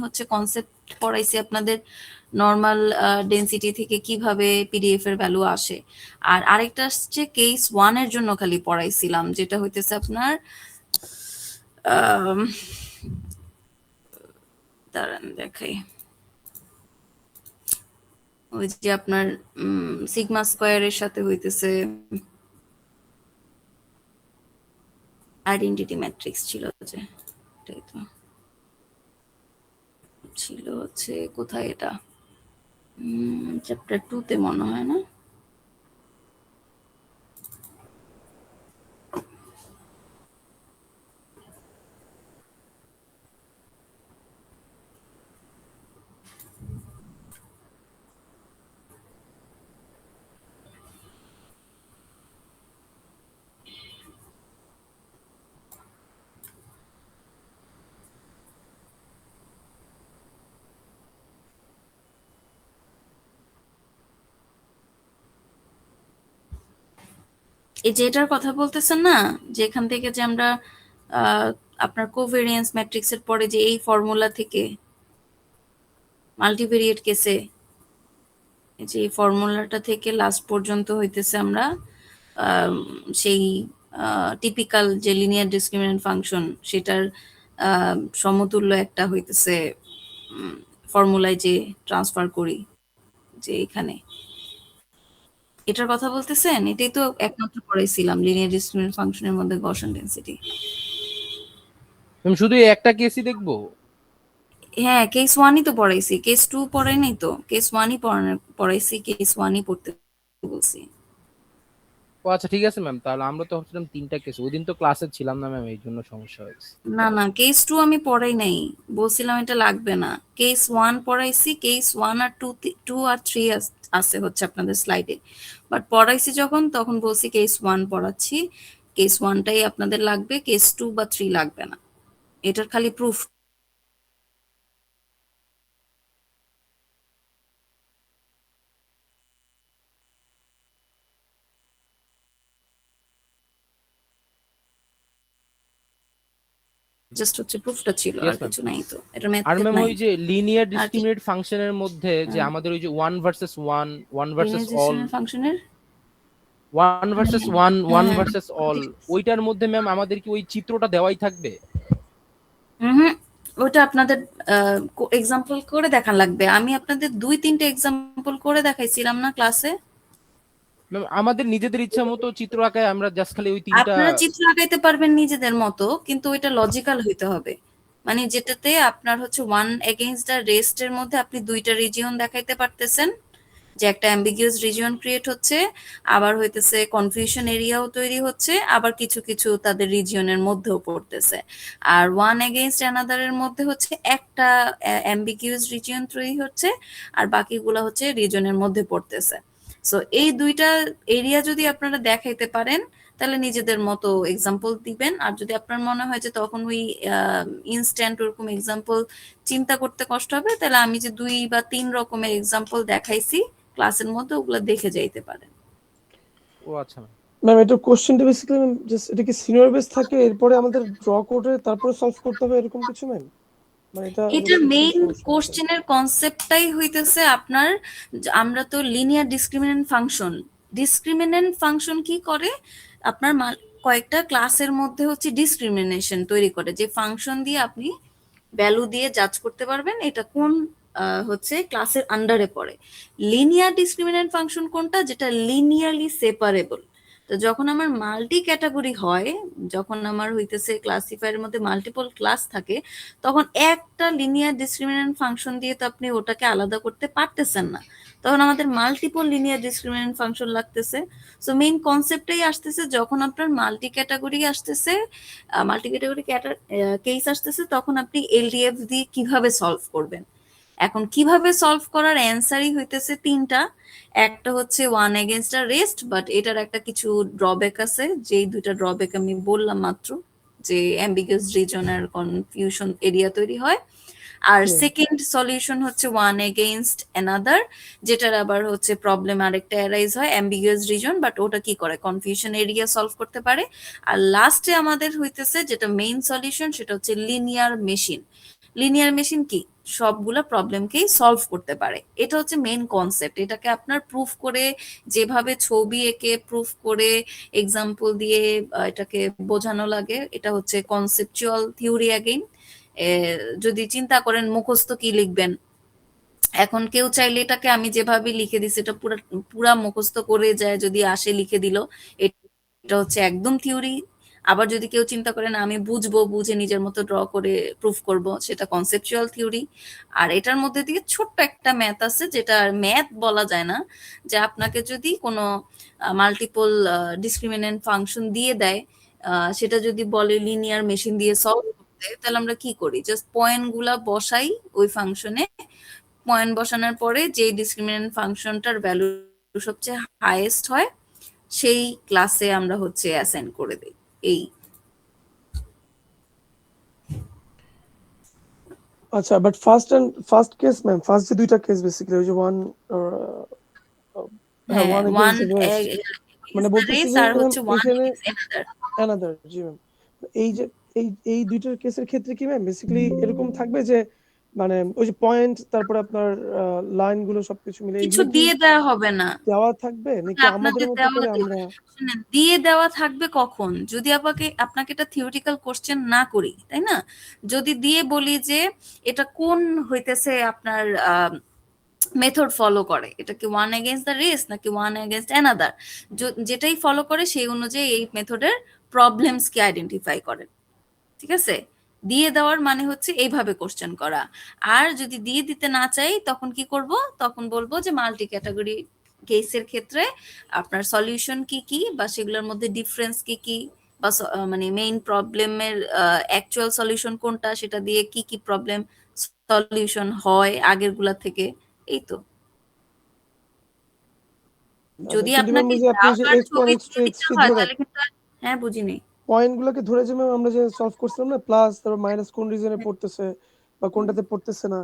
হচ্ছে কনসেপ্ট পড়াইছি আপনাদের normal density থেকে কিভাবে পিডিএফ এর ভ্যালু আসে। আর আরেকটা আসছে কেস 1 এর জন্য খালি পড়াইছিলাম, যেটা হইতেছে আপনার আম, দাঁড়ান দেখাই, ওই যে আপনার সিগমা স্কয়ারের সাথে হইতেছে আইডেন্টিটি ম্যাট্রিক্স ছিল যে, এটাই তো ছিল হচ্ছে কোথায় এটা, চ্যাপ্টার 2 তে মনে হয় না। এই যে এটার কথা বলতেছেন না, যে এখান থেকে যে আমরা আহ, আপনার কোভেরিয়েন্স ম্যাট্রিক্সের পরে যে এই ফর্মুলা থেকে মাল্টিভেরিয়েট কেসে যে এই ফর্মুলাটা থেকে লাস্ট পর্যন্ত হইতেছে আমরা আম, সেই টিপিক্যাল যে লিনিয়ার ডিসক্রিমিনেন্ট ফাংশন সেটার সমতুল্য একটা হইতেছে ফর্মুলায় যে ট্রান্সফার করি, যে এখানে এটার কথা বলতেছেন, এটাই তো একমাত্র পড়াইছিলাম লিনিয়ার ডিসক্রিমিনেন্ট ফাংশনের মধ্যে গসন ডেনসিটি। আমি শুধু এই একটা কেসই দেখবো? হ্যাঁ, কেস 1ই তো পড়াইছি, কেস 2 পড়াই নাই তো, কেস 1ই পড়াইছি, কেস 1ই পড়তে বলছি। ও আচ্ছা, ঠিক আছে ম্যাম, তাহলে আমরা তো ভাবছিলাম তিনটা কেস, ওই দিন তো ক্লাসে ছিলাম না ম্যাম, এই জন্য সমস্যা হয়েছে। না না, কেস 2 আমি পড়াই নাই, বলছিলাম এটা লাগবে না। কেস 1 পড়াইছি, কেস 1 আর 2, 2 আর 3 আছে হচ্ছে আপনাদের স্লাইডে, বাট পড়াইছি যখন তখন বলছি কেস 1 পড়াচ্ছি, কেস 1টাই আপনাদের লাগবে, কেস 2 বা 3 লাগবে না। এটার খালি প্রুফ জাস্ট হচ্ছে প্রুফটা ছিল, আর ইয়েস ম্যাম। কিছু নাই তো, এটা ম্যাথ আর ট্যাথ ম্যাম নাই। ওই যে লিনিয়ার আর কি ডিসক্রিমিনেট ফাংশনের মধ্যে যে আমাদের ওই যে one versus one, one versus linear all, discriminant ফাংশনের ওয়ান ভার্সেস ওয়ান, হ্যাঁ ওয়ান হ্যাঁ ভার্সেস অল, ওইটার মধ্যে ম্যাম আমাদের কি ওই চিত্রটা দেওয়াই থাকবে? হুম, ওটা আপনাদের এক্সাম্পল করে দেখান লাগবে। আমি আপনাদের 2-3টে এক্সাম্পল করে দেখাইছিলাম না ক্লাসে। ম্যাম আমাদের নিজেদের ইচ্ছা মতো চিত্র আঁকায় আমরা জাস্ট খালি ওই তিনটা। আপনারা চিত্র আঁকাইতে পারবেন নিজেদের মতো, কিন্তু ওইটা লজিক্যাল হইতে হবে। মানে যেটাতে আপনার হচ্ছে ওয়ান এগেইনস্ট দ্য রেস্টের মধ্যে আপনি 2টা রিজিয়ন দেখাইতে পারতেছেন, যে একটা অ্যাম্বিগিয়াস রিজিয়ন ক্রিয়েট হচ্ছে, আবার হইতেছে কনফিউশন এরিয়াও তৈরি হচ্ছে, আবার কিছু কিছু তাদের রিজিয়নের মধ্যেও পড়তেছে। আর ওয়ান এগেইনস্ট অ্যানাদারের মধ্যে হচ্ছে একটা অ্যাম্বিগিয়াস রিজিয়ন তৈরি হচ্ছে, আর বাকিগুলো হচ্ছে রিজিয়নের মধ্যে পড়তেছে। সো এই 2টা এরিয়া যদি আপনারা দেখাইতে পারেন তাহলে নিজেদের মতো এক্সাম্পল দিবেন। আর যদি আপনার মনে হয় যে তখন ওই ইনস্ট্যান্ট ওরকম এক্সাম্পল চিন্তা করতে কষ্ট হবে, তাহলে আমি যে 2 বা 3 রকমের এক্সাম্পল দেখাইছি ক্লাসের মধ্যে, ওগুলো দেখে যাইতে পারেন। ও আচ্ছা ম্যাম। ম্যাম এটা কোশ্চেনটা বেসিক্যালি জাস্ট এটা কি সিনিয়র বেস থাকে, এরপরে আমাদের ড্র করে তারপরে সলভ করতে হবে এরকম কিছু ম্যাম? মানে এটা এটা একটু মেইন সমস্যা হচ্ছে। কোশ্চেনের কনসেপ্টটাই হইতেছে আপনার, আমরা তো linear discriminant function, discriminant function কি করে আপনার কয়েকটা ক্লাসের মধ্যে হচ্ছে ডিসক্রিমিনেশন তৈরি করে, যে ফাংশন দিয়ে আপনি ভ্যালু দিয়ে জাজ করতে পারবেন এটা কোন হচ্ছে ক্লাসের আন্ডারে পড়ে। লিনিয়ার ডিসক্রিমিনেন্ট ফাংশন কোনটা, যেটা লিনিয়ারলি সেপারেবল। তো যখন আমার মাল্টি ক্যাটাগরি হয়, যখন আমার হইতেছে ক্লাসিফায়ারের মধ্যে মাল্টিপল ক্লাস থাকে, তখন একটা লিনিয়ার ডিসক্রিমিনেন্ট ফাংশন দিয়ে তো আপনি ওটাকে আলাদা করতে পারতেছেন না, তখন আমাদের মাল্টিপল লিনিয়ার ডিসক্রিমিনেন্ট ফাংশন লাগতেছে। সো মেইন কনসেপ্টটাই আসতেছে যখন আপনার মাল্টি ক্যাটাগরি আসতেছে, মাল্টি ক্যাটাগরি কেস আসতেছে, তখন আপনি এলডিএফ দিয়ে কিভাবে সলভ করবেন। এখন কিভাবে সলভ করার অ্যান্সারই হইতেছে 3টা। একটা হচ্ছে one against a rest, but এটার একটা কিছু ড্রব্যাক আছে, যেই 2টা ড্রব্যাক আমি বললাম মাত্র, যে অ্যাম্বিগাস রিজন আর কনফিউশন এরিয়া তৈরি হয়। আর সেকেন্ড সলিউশন হচ্ছে ওয়ান এগেইনস্ট অ্যানাদার, যেটার আবার হচ্ছে প্রবলেম আরেকটা অ্যারাইজ হয় অ্যাম্বিগুয়াস রিজন, বাট ওটা কি করে কনফিউশন এরিয়া সলভ করতে পারে। আর লাস্টে আমাদের হইতেছে যেটা মেইন সলিউশন, সেটা হচ্ছে লিনিয়ার মেশিন। লিনিয়ার মেশিন কি, সবগুলা প্রবলেমকেই সলভ করতে পারে। এটা হচ্ছে মেইন কনসেপ্ট। এটাকে আপনার প্রুফ করে, যেভাবে ছবি এঁকে প্রুফ করে এক্সাম্পল দিয়ে এটাকে বোঝানো লাগে, এটা হচ্ছে কনসেপচুয়াল থিওরি অ্যাগেইন। যদি চিন্তা করেন মুখস্থ কি লিখবেন, এখন কেউ চাইলে এটাকে আমি যেভাবে লিখে দিছি এটা পুরা পুরা মুখস্থ করে যায়, যদি আসে লিখে দিল, এটা হচ্ছে একদম থিওরি। আবার যদি কেউ চিন্তা করেন আমি বুঝবো, বুঝে নিজের মতো ড্র করে প্রুফ করব, সেটা কনসেপচুয়াল থিওরি। আর এটার মধ্যে দিয়ে ছোট্ট একটা ম্যাথ আছে, যেটা ম্যাথ বলা যায় না, যে আপনাকে যদি কোনো মাল্টিপল ডিসক্রিমিনেন্ট ফাংশন দিয়ে দেয়, সেটা যদি বলে লিনিয়ার মেশিন দিয়ে সলভ করতে, তাহলে আমরা কি করি, জাস্ট পয়েন্ট গুলা বসাই ওই ফাংশনে। পয়েন্ট বসানোর পরে যে ডিসক্রিমিনেন্ট ফাংশনটার ভ্যালু সবচেয়ে হাইয়েস্ট হয় সেই ক্লাসে আমরা হচ্ছে অ্যাসাইন করে দেই। এই আচ্ছা, but first case ma'am, first যে দুইটা কেস বেসিক্যালি ওই যে ওয়ান হ্যাঁ one one against the rest, মানে বলতেছে রেস যে আর ম্যাম হচ্ছে ওয়ান এখানে এনাদার। অ্যানাদার, জি ম্যাম, এই যে এই দুইটার কেসের ক্ষেত্রে কি ম্যাম বেসিক্যালি এরকম থাকবে যে মানে ওই যে পয়েন্ট তারপরে আপনার লাইন গুলো সবকিছু মিলে কিছু এইগুলো কি দিয়ে দেওয়া হবে না, দেওয়া থাকবে নাকি আমাদের আপনাকে মতো দেওয়া করে আমরা? শুনেন, দিয়ে দেওয়া থাকবে কখন, যদি আপনাকে এটা থিওরিটিক্যাল কোশ্চেন না করি, তাই না? যদি দিয়ে বলি যে এটা কোন হইতেছে আপনার মেথড ফলো করে, এটা কি ওয়ান এগেইনস্ট দ্য রেস নাকি ওয়ান এগেইনস্ট অ্যানাদার, যেটাই ফলো করে সেই অনুযায়ী এই মেথডের প্রবলেমস কে আইডেন্টিফাই করে। ঠিক আছে? দিয়ে দেওয়ার মানে হচ্ছে এইভাবে কোশ্চেন করা। আর যদি দিয়ে দিতে না চাই তখন কি করব, তখন বলবো যে মাল্টি ক্যাটাগরি কেসের ক্ষেত্রে আপনার সলিউশন কি কি, বা সেগুলোর মধ্যে ডিফারেন্স কি কি, বা মানে মেইন প্রবলেমের অ্যাকচুয়াল সলিউশন কোনটা, সেটা দিয়ে কি কি প্রবলেম সলিউশন হয় আগের গুলা থেকে। এই তো। আচ্ছা, যদি কিন্তু ম্যাম আপনাকে ওই যে আপনি গ্রাফ যে আর x1 ছবি x2 দিয়ে দিতে x3 হয় ধরে তাহলে কিন্তু হ্যাঁ বুঝিনি। পয়েন্ট গুলোকে ধরে যে ম্যাম আমরা যে সলভ করছিলাম না, প্লাস তারপর মাইনাস কোন রিজনে পড়তেছে বা কোনটাতে পড়তেছে না,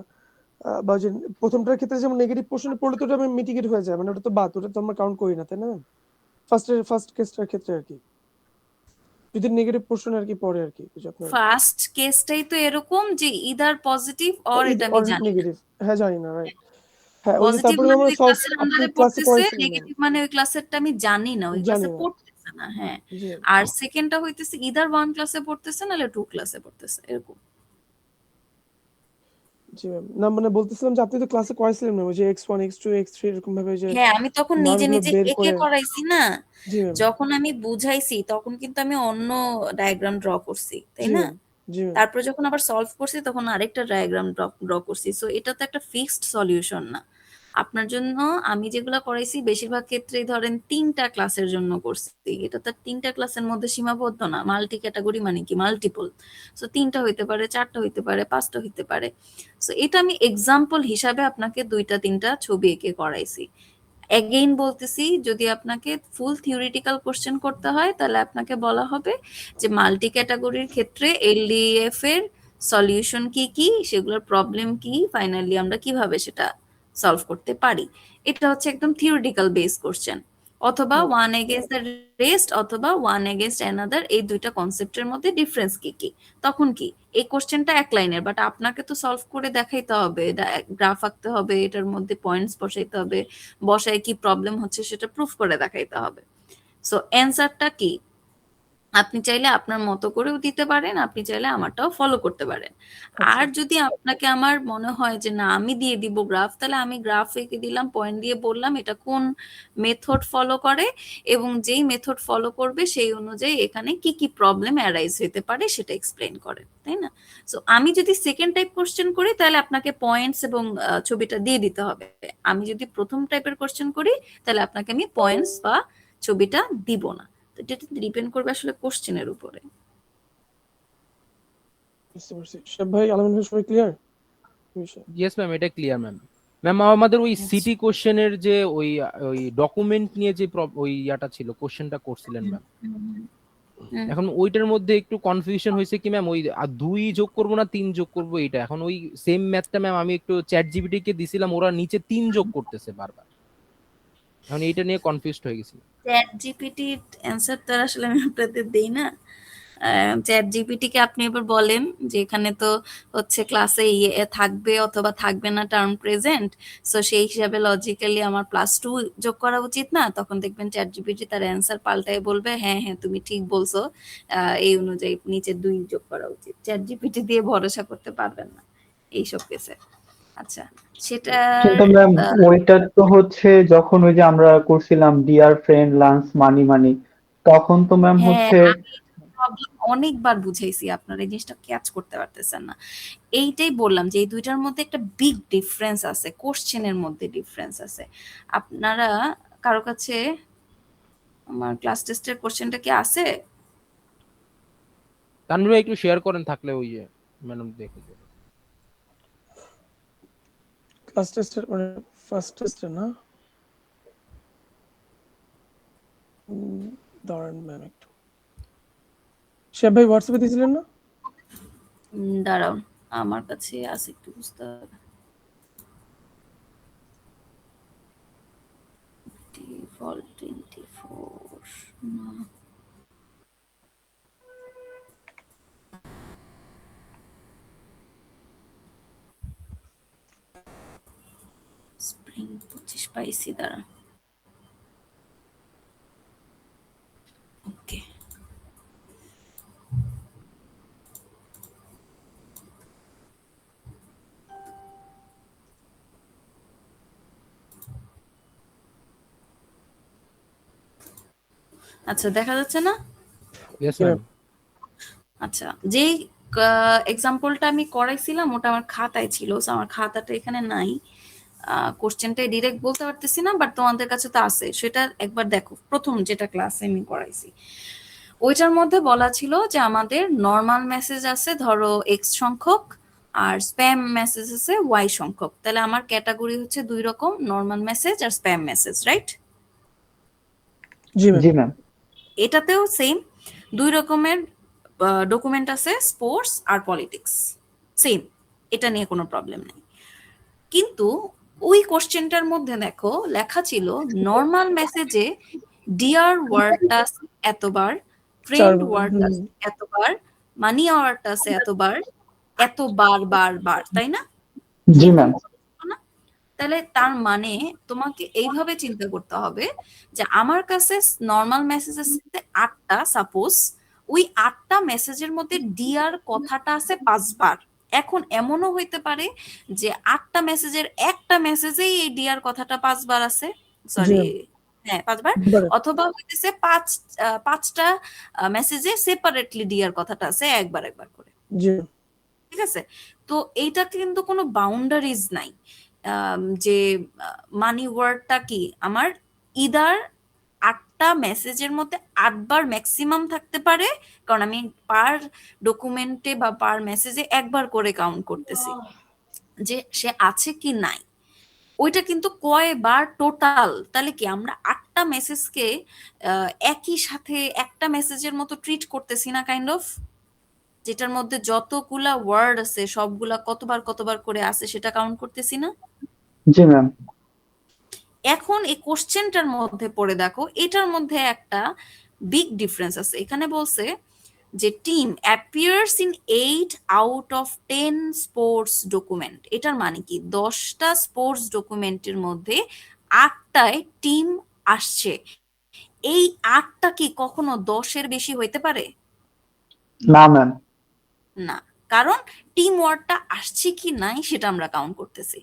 বা যে প্রথমটার ক্ষেত্রে যেমন নেগেটিভ পোর্শনে পড়লে তো ওটা মিটিগেট হয়ে যায়, মানে ওটা তো বাদ, ওটা তো আমরা কাউন্ট করি না, তাই না ম্যাম? ফার্স্ট কেসটার ক্ষেত্রে আর কি, যদি নেগেটিভ পোর্শন আর কি পড়ে আর কি, বুঝে আপনার ফার্স্ট কেসটাই তো এরকম যে ইদার পজিটিভ অর, এটা আমি অর জানি না। নেগেটিভ, হ্যাঁ জানি না, রাইট। হ্যাঁ ওই যে পজিটিভ তারপরে মানে আমরা ওই সলভ, ক্লাসের আপনি আন্ডারে ক্লাসে পড়তেছে, পড়াইছিলেন ম্যাম। নেগেটিভ মানে ওই ক্লাসেরটা আমি জানি না, ওই জানি ক্লাসে না, পড়তেছে না। হ্যাঁ। জি আর সেকেন্ডটা হইতেছে ইদার ওয়ান ক্লাসে পড়তেছে নাহলে টু ক্লাসে পড়তেছে, এরকম। জি ম্যাম, না মানে বলতেছিলাম যে আপনি তো ক্লাসে করাইছিলেন ম্যাম ওই যে x1 x2 x3 এরকম ভাবে যে হ্যাঁ, আমি তখন নিজে মানগুলো নিজে বের এঁকে করে। করাইছি না। জি ম্যাম, যখন আমি বুঝাইছি তখন কিন্তু আমি অন্য ডায়াগ্রাম ড্র করছি, তাই জি না? ম্যাম, জি ম্যাম, তারপর যখন আবার সলভ করছি তখন আরেকটা ডায়াগ্রাম ড্র করছি। সো এটা তো একটা ফিক্সড সলিউশন না। আপনার জন্য আমি যেগুলো করাইছি বেশিরভাগ ক্ষেত্রেই ধরেন 3টা ক্লাসের জন্য করছি। এটা তো 3টা ক্লাসের মধ্যে সীমাবদ্ধ না। মাল্টি ক্যাটাগরি মানে কি মাল্টিপল। সো 3টা হইতে পারে, 4টা হইতে পারে, 5টা হইতে পারে। সো এটা আমি এক্সাম্পল হিসাবে আপনাকে 2টা 3টা ছবি এঁকে করাইছি। এগেইন বলতেছি, যদি আপনাকে ফুল থিওরিটিক্যাল কোশ্চেন করতে হয় তাহলে আপনাকে বলা হবে যে মাল্টি ক্যাটাগরির ক্ষেত্রে এলডিএফ এর সলিউশন কি কি, সেগুলোর প্রবলেম কি, ফাইনালি আমরা কিভাবে সেটা সলভ করতে পারি। এটা হচ্ছে একদম থিওরিটিক্যাল বেস কোশ্চেন। অথবা ওয়ান এগেইনস্ট দ্য রেস্ট অথবা ওয়ান এগেইনস্ট অ্যানাদার, এই দুইটা কনসেপ্টের মধ্যে ডিফারেন্স কি কি। তখন কি এই কোশ্চেনটা এক লাইনের, বাট আপনাকে তো সলভ করে দেখাইতে হবে, গ্রাফ আঁকতে হবে, এটার মধ্যে পয়েন্টস বসাইতে হবে, বসায় কি প্রবলেম হচ্ছে সেটা প্রুফ করে দেখাইতে হবে। সো অ্যান্সারটা কি, আপনি চাইলে আপনার মতো করেও দিতে পারেন, আপনি চাইলে আমারটাও ফলো করতে পারেন। আচ্ছা আর যদি আপনাকে আমার মনে হয় যে না আমি দিয়ে দিব গ্রাফ, তাহলে আমি গ্রাফ এঁকে দিলাম, পয়েন্ট দিয়ে বললাম এটা কোন মেথড ফলো করে, এবং যেই মেথড ফলো করবে সেই অনুযায়ী এখানে কি কি প্রবলেম অ্যারাইজ হতে পারে সেটা এক্সপ্লেন করে, তাই না? সো আমি যদি সেকেন্ড টাইপ কোশ্চেন করি তাহলে আপনাকে পয়েন্টস এবং ছবিটা দিয়ে দিতে হবে। আমি যদি প্রথম টাইপের কোশ্চেন করি তাহলে আপনাকে আমি পয়েন্টস বা ছবিটা দিব না। তো এটা ডিপেন্ড করবে আসলে কোশ্চেনের উপরে। বুঝতে পারছি। সব ভাই, আলমিন ভাই সবাই ক্লিয়ার বিষয়? ইয়েস ম্যাম, এটা ক্লিয়ার ম্যাম। ম্যাম আমাদের ওই সিটি কোশ্চেনের যে ওই ওই ডকুমেন্ট নিয়ে যে ওই ইয়াটা ছিল, কোশ্চেনটা করছিলেন ম্যাম, এখন ওইটার মধ্যে একটু কনফিউশন হয়েছে কি ম্যাম, ওই 2 যোগ করব না 3 যোগ করব, এইটা এখন ওই সেম ম্যাথটা ম্যাম আমি একটু চ্যাট জিপিটি কে দিছিলাম, ওরা নিচে 3 যোগ করতেছে বারবার, এখন এইটা নিয়ে কনফিউজড হয়ে গেছি। চ্যাট জিপিটির অ্যান্সার তো আর আসলে আমি আপনাদের দেই না। চ্যাট জিপিটি কে আপনি এবার বলেন যে এখানে তো হচ্ছে ক্লাসে ইয়ে থাকবে অথবা থাকবে না টার্ম প্রেজেন্ট, সো সেই হিসাবে লজিক্যালি আমার +2 যোগ করা উচিত না? তখন দেখবেন চ্যাট জিপিটি তার অ্যান্সার পাল্টায় বলবে হ্যাঁ হ্যাঁ তুমি ঠিক বলছো, এই অনুযায়ী নিচে 2 যোগ করা উচিত। চ্যাট জিপিটি দিয়ে ভরসা করতে পারবেন না এইসব কেসে। আচ্ছা, সেটার কিন্তু ম্যাম ওইটা তো হচ্ছে যখন ওই যে আমরা করছিলাম ডিয়ার ফ্রেন্ড লাঞ্চ মানি মানি, তখন তো ম্যাম হ্যাঁ, হচ্ছে আমি প্রবলেম অনেকবার বুঝাইছি, আপনারা এই জিনিসটা ক্যাচ করতে পারতেছেন না। এইটাই বললাম যে এই দুইটার মধ্যে একটা বিগ ডিফারেন্স আছে, কোশ্চেনের মধ্যে ডিফারেন্স আছে। আপনারা কারো কাছে আমার ক্লাস টেস্টের কোশ্চেনটা কি আছে? তানভীর ভাই একটু শেয়ার করেন থাকলে, ওই যে ম্যাডাম দেখে দেবে। ক্লাস টেস্টের মানে ফার্স্ট টেস্টে না? দাঁড়ান ম্যাম একটু। শিহাব ভাই হোয়াটসঅ্যাপে দিয়েছিলেন না? দাঁড়াও, আমার কাছে আছে, একটু বুঝতে হবে। ডিফল্ট 24 না, স্প্রিং 25 পাইছি, দাঁড়া। ওকে, আচ্ছা দেখা যাচ্ছে না? Yes ma'am. আচ্ছা, যেই এক্সাম্পলটা আমি করাইছিলাম ওটা আমার খাতায় ছিল, so আমার খাতাটা এখানে নাই, কোশ্চেনটা ডিরেক্ট বলতে পারতেছি না, বাট তোমাদের কাছে তো আছে, সেটা একবার দেখো। প্রথম যেটা ক্লাসে আমি করাইছি ওইটার মধ্যে বলা ছিল যে আমাদের নর্মাল মেসেজ আছে ধরো এক্স সংখ্যক, আর স্প্যাম মেসেজ আছে ওয়াই সংখ্যক। তাহলে আমার ক্যাটাগরি হচ্ছে 2 রকম, নর্মাল মেসেজ আর স্প্যাম মেসেজ, রাইট? জি ম্যাম। জি ম্যাম। এটাতেও সেম 2 রকমের ডকুমেন্ট আছে, স্পোর্টস আর পলিটিক্স, সেম, এটা নিয়ে কোনো প্রবলেম নেই। কিন্তু ওই কোশ্চেনটার মধ্যে দেখো লেখা ছিল নর্মাল মেসেজে ডিয়ার ওয়ার্ডটা এতবার, ফ্রেন্ড ওয়ার্ডটা এতবার, মানি আওয়ারটা আছে এতবার, এত বার বার বার, তাই না? জি ম্যাম। না? তাহলে তার মানে তোমাকে এইভাবে চিন্তা করতে হবে যে আমার কাছে নর্মাল মেসেজ আছে 8টা, সাপোজ ওই 8টা মেসেজের মধ্যে ডিয়ার কথাটা আছে 5বার। এখন এমনও হইতে পারে যে 8টা মেসেজের একটা মেসেজেই এই ডিয়ার কথাটা 5বার আছে, সরি, হ্যাঁ 5বার, অথবা হইতেছে 5টা মেসেজে সেপারেটলি ডিয়ার কথাটা আছে একবার একবার করে। জি ঠিক আছে, তো এইটা কিন্তু কোনো বাউন্ডারিজ নাই, যে মানি ওয়ার্ডটা কি আমার ইদার 8টা মেসেজের মধ্যে 8বার ম্যাক্সিমাম থাকতে পারে, কারণ আমি পার ডকুমেন্টে বা পার মেসেজে একবার করে কাউন্ট করতেছি যে সে আছে কি নাই। ওইটা কিন্তু কয়বার টোটাল, তাহলে কি আমরা 8টা মেসেজকে একই সাথে একটা মেসেজের মতো ট্রিট করতেছি না, কাইন্ড অফ, যেটার মধ্যে যতগুলা ওয়ার্ড আছে সবগুলা কতবার কতবার করে আছে সেটা কাউন্ট করতেছি না? জি ম্যাম। এখন এই কোশ্চেনটার মধ্যে পড়ে দেখো, এটার মধ্যে একটা বিগ ডিফারেন্স আছে। এখানে বলছে যে team appears in 8 out of 10 sports document. এটার মানে কি 10টা স্পোর্টস ডকুমেন্টের মধ্যে 8টায় টিম আসছে। এই 8টা কি কখনো 10-এর বেশি হইতে পারে? না ম্যাম। না, কারণ টিম ওয়ার্ডটা আসছে কি নাই সেটা আমরা কাউন্ট করতেছি।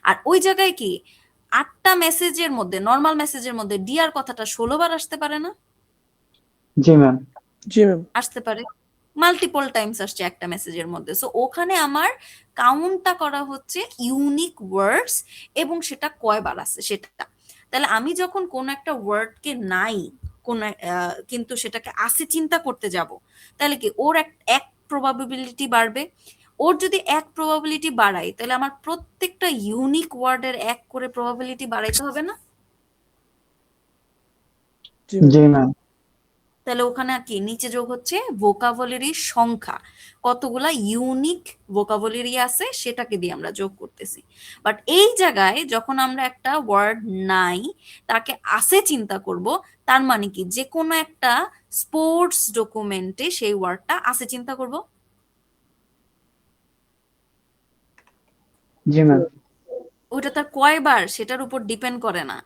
আর ওই জায়গায় কি 8টা মেসেজের মধ্যে, নর্মাল মেসেজের মধ্যে ডিয়ার কথাটা 16বার আসতে পারে না? জি ম্যাম। জি ম্যাম। আসতে পারে, মাল্টিপল টাইমস আসছে একটা মেসেজের মধ্যে। সো ওখানে আমার কাউন্টটা করা হচ্ছে ইউনিক ওয়ার্ডস এবং সেটা কয়বার আছে সেটা। তাহলে আমি যখন কোন একটা ওয়ার্ডকে নাই কোন কিন্তু সেটাকে আসে চিন্তা করতে যাব, তাহলে কি ওর এক প্রবাবিলিটি বাড়বে। ওর যদি এক প্রবাবিলিটি বাড়াই তাহলে আমার প্রত্যেকটা ইউনিক ওয়ার্ডের এক করে প্রবাবিলিটি বাড়াইতে হবে না? জি ম্যাম। তাহলে ওখানে কি নিচে যোগ হচ্ছে ভোকাবুলারির সংখ্যা, কতগুলা ইউনিক ভোকাবুলারি আছে সেটাকে দিয়ে আমরা যোগ করতেছি। বাট এই জায়গায় যখন আমরা একটা ওয়ার্ড নাই তাকে আছে চিন্তা করব, তার মানে কি যে কোনো একটা স্পোর্টস ডকুমেন্টে সেই ওয়ার্ডটা আছে চিন্তা করব। জি ম্যাম। ওটা তার কয়বার সেটার উপর ডিপেন্ড করে না।